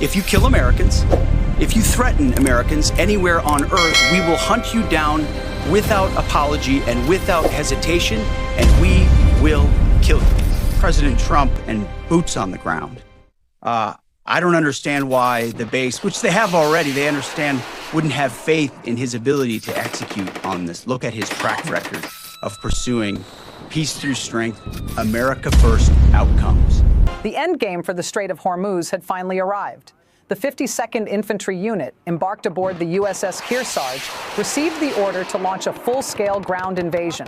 If you kill Americans, if you threaten Americans anywhere on Earth, we will hunt you down without apology and without hesitation, and we will kill you. President Trump and boots on the ground. I don't understand why the base, which they have already, they understand, wouldn't have faith in his ability to execute on this. Look at his track record of pursuing peace through strength, America first outcomes. The end game for the Strait of Hormuz had finally arrived. The 52nd Infantry Unit, embarked aboard the USS Kearsarge, received the order to launch a full-scale ground invasion.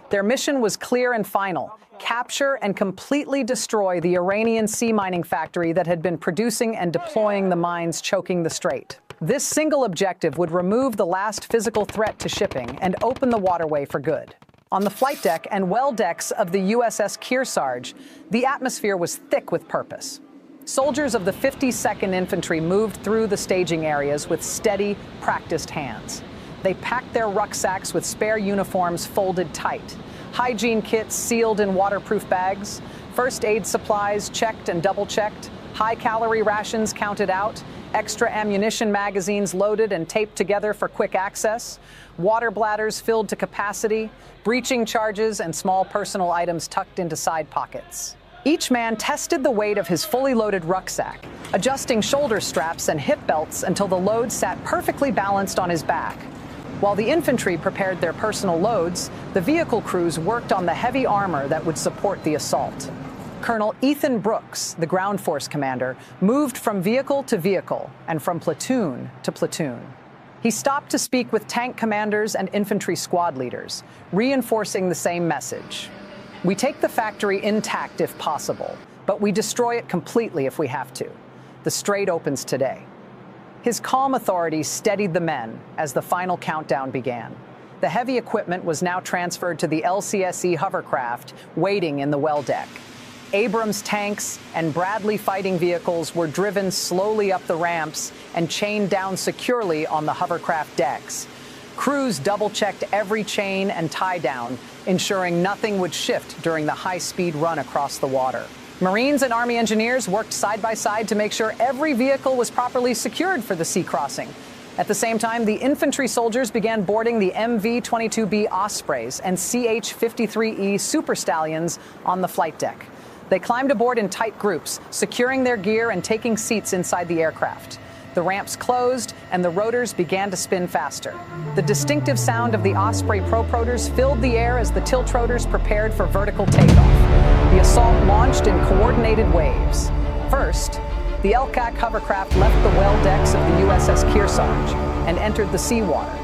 Their mission was clear and final: capture and completely destroy the Iranian sea mining factory that had been producing and deploying the mines choking the strait. This single objective would remove the last physical threat to shipping and open the waterway for good. On the flight deck and well decks of the USS Kearsarge, the atmosphere was thick with purpose. Soldiers of the 52nd Infantry moved through the staging areas with steady, practiced hands. They packed their rucksacks with spare uniforms folded tight, hygiene kits sealed in waterproof bags, first aid supplies checked and double-checked, high-calorie rations counted out, extra ammunition magazines loaded and taped together for quick access, water bladders filled to capacity, breaching charges and small personal items tucked into side pockets. Each man tested the weight of his fully loaded rucksack, adjusting shoulder straps and hip belts until the load sat perfectly balanced on his back. While the infantry prepared their personal loads, the vehicle crews worked on the heavy armor that would support the assault. Colonel Ethan Brooks, the ground force commander, moved from vehicle to vehicle and from platoon to platoon. He stopped to speak with tank commanders and infantry squad leaders, reinforcing the same message. We take the factory intact if possible, but we destroy it completely if we have to. The strait opens today. His calm authority steadied the men as the final countdown began. The heavy equipment was now transferred to the LCSE hovercraft waiting in the well deck. Abrams tanks and Bradley fighting vehicles were driven slowly up the ramps and chained down securely on the hovercraft decks. Crews double-checked every chain and tie-down, ensuring nothing would shift during the high-speed run across the water. Marines and Army engineers worked side by side to make sure every vehicle was properly secured for the sea crossing. At the same time, the infantry soldiers began boarding the MV-22B Ospreys and CH-53E Super Stallions on the flight deck. They climbed aboard in tight groups, securing their gear and taking seats inside the aircraft. The ramps closed, and the rotors began to spin faster. The distinctive sound of the Osprey proprotors filled the air as the tilt rotors prepared for vertical takeoff. The assault launched in coordinated waves. First, the LCAC hovercraft left the well decks of the USS Kearsarge and entered the seawater.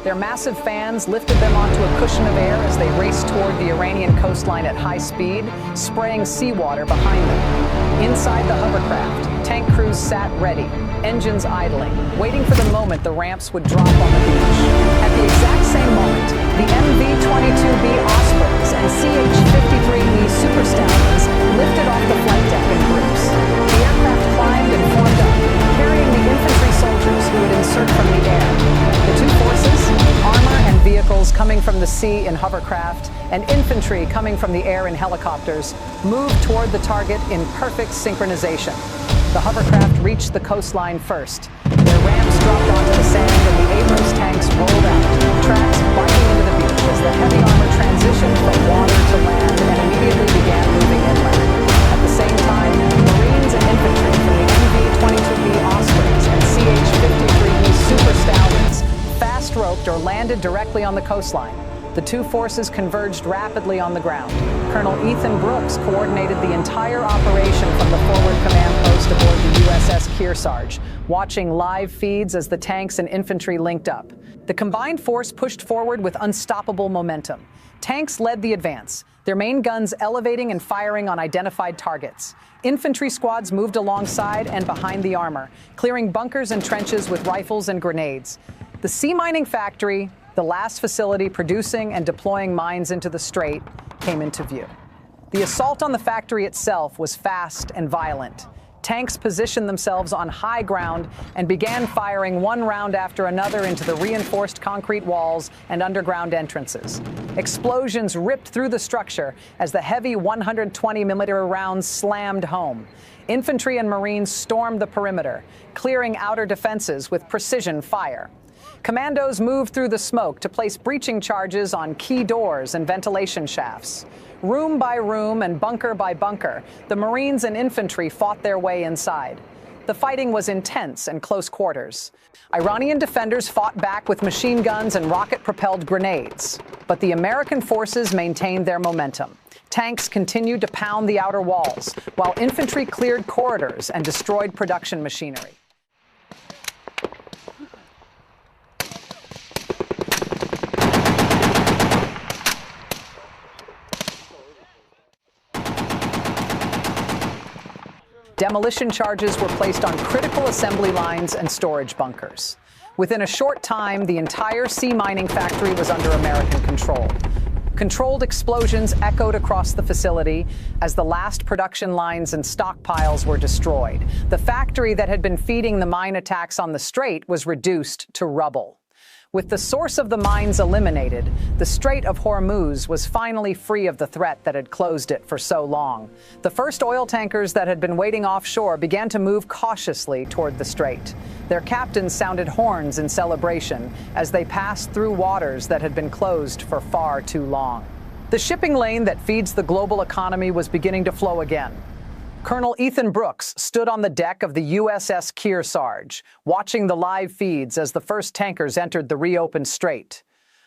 Their massive fans lifted them onto a cushion of air as they raced toward the Iranian coastline at high speed, spraying seawater behind them. Inside the hovercraft, tank crews sat ready, engines idling, waiting for the moment the ramps would drop on the beach. At the exact same moment, the MV-22B Ospreys and CH-53E Super Stallions lifted off the flight deck in groups. The aircraft climbed and formed up, carrying the infantry soldiers who would insert from the air. The two forces, armor and vehicles coming from the sea in hovercraft and infantry coming from the air in helicopters, moved toward the target in perfect synchronization. The hovercraft reached the coastline first. Their ramps dropped onto the sand and the Abrams tanks rolled out, tracks biting into the beach as the heavy armor transitioned from water to land and immediately began moving inland. At the same time, Marines and infantry from the MV-22B Ospreys and CH-53E Super Stallions fast-roped or landed directly on the coastline. The two forces converged rapidly on the ground. Colonel Ethan Brooks coordinated the entire operation from the forward command post aboard the USS Kearsarge, watching live feeds as the tanks and infantry linked up. The combined force pushed forward with unstoppable momentum. Tanks led the advance, their main guns elevating and firing on identified targets. Infantry squads moved alongside and behind the armor, clearing bunkers and trenches with rifles and grenades. The sea mining factory, the last facility producing and deploying mines into the strait, came into view. The assault on the factory itself was fast and violent. Tanks positioned themselves on high ground and began firing one round after another into the reinforced concrete walls and underground entrances. Explosions ripped through the structure as the heavy 120mm rounds slammed home. Infantry and Marines stormed the perimeter, clearing outer defenses with precision fire. Commandos moved through the smoke to place breaching charges on key doors and ventilation shafts. Room by room and bunker by bunker, the Marines and infantry fought their way inside. The fighting was intense and close quarters. Iranian defenders fought back with machine guns and rocket-propelled grenades. But the American forces maintained their momentum. Tanks continued to pound the outer walls, while infantry cleared corridors and destroyed production machinery. Demolition charges were placed on critical assembly lines and storage bunkers. Within a short time, the entire sea mining factory was under American control. Controlled explosions echoed across the facility as the last production lines and stockpiles were destroyed. The factory that had been feeding the mine attacks on the Strait was reduced to rubble. With the source of the mines eliminated, the Strait of Hormuz was finally free of the threat that had closed it for so long. The first oil tankers that had been waiting offshore began to move cautiously toward the strait. Their captains sounded horns in celebration as they passed through waters that had been closed for far too long. The shipping lane that feeds the global economy was beginning to flow again. Colonel Ethan Brooks stood on the deck of the USS Kearsarge, watching the live feeds as the first tankers entered the reopened strait.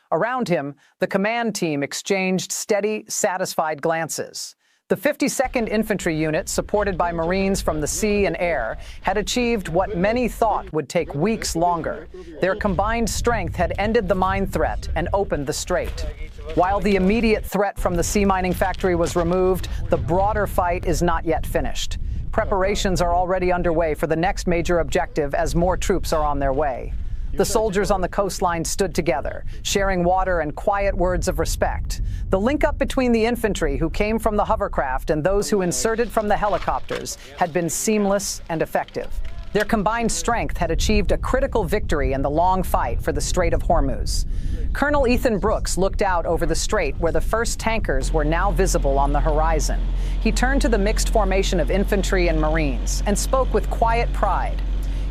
Around him, the command team exchanged steady, satisfied glances. The 52nd Infantry unit, supported by Marines from the sea and air, had achieved what many thought would take weeks longer. Their combined strength had ended the mine threat and opened the strait. While the immediate threat from the sea mining factory was removed, the broader fight is not yet finished. Preparations are already underway for the next major objective as more troops are on their way. The soldiers on the coastline stood together, sharing water and quiet words of respect. The link-up between the infantry who came from the hovercraft and those who inserted from the helicopters had been seamless and effective. Their combined strength had achieved a critical victory in the long fight for the Strait of Hormuz. Colonel Ethan Brooks looked out over the strait where the first tankers were now visible on the horizon. He turned to the mixed formation of infantry and Marines and spoke with quiet pride.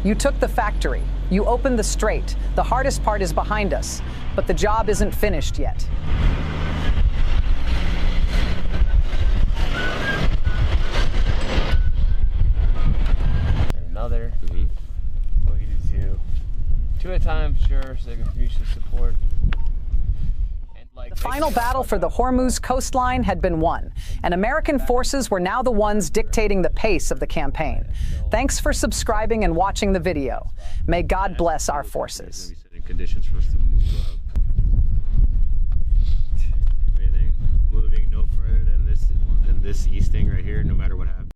"You took the factory. You opened the strait. The hardest part is behind us, but the job isn't finished yet." Another. What we do two at a time, sure, so they can mutually support. The final battle for the Hormuz coastline had been won, and American forces were now the ones dictating the pace of the campaign. Thanks for subscribing and watching the video. May God bless our forces. Conditions for us to move up. Moving no further than this easting right here, no matter what happens.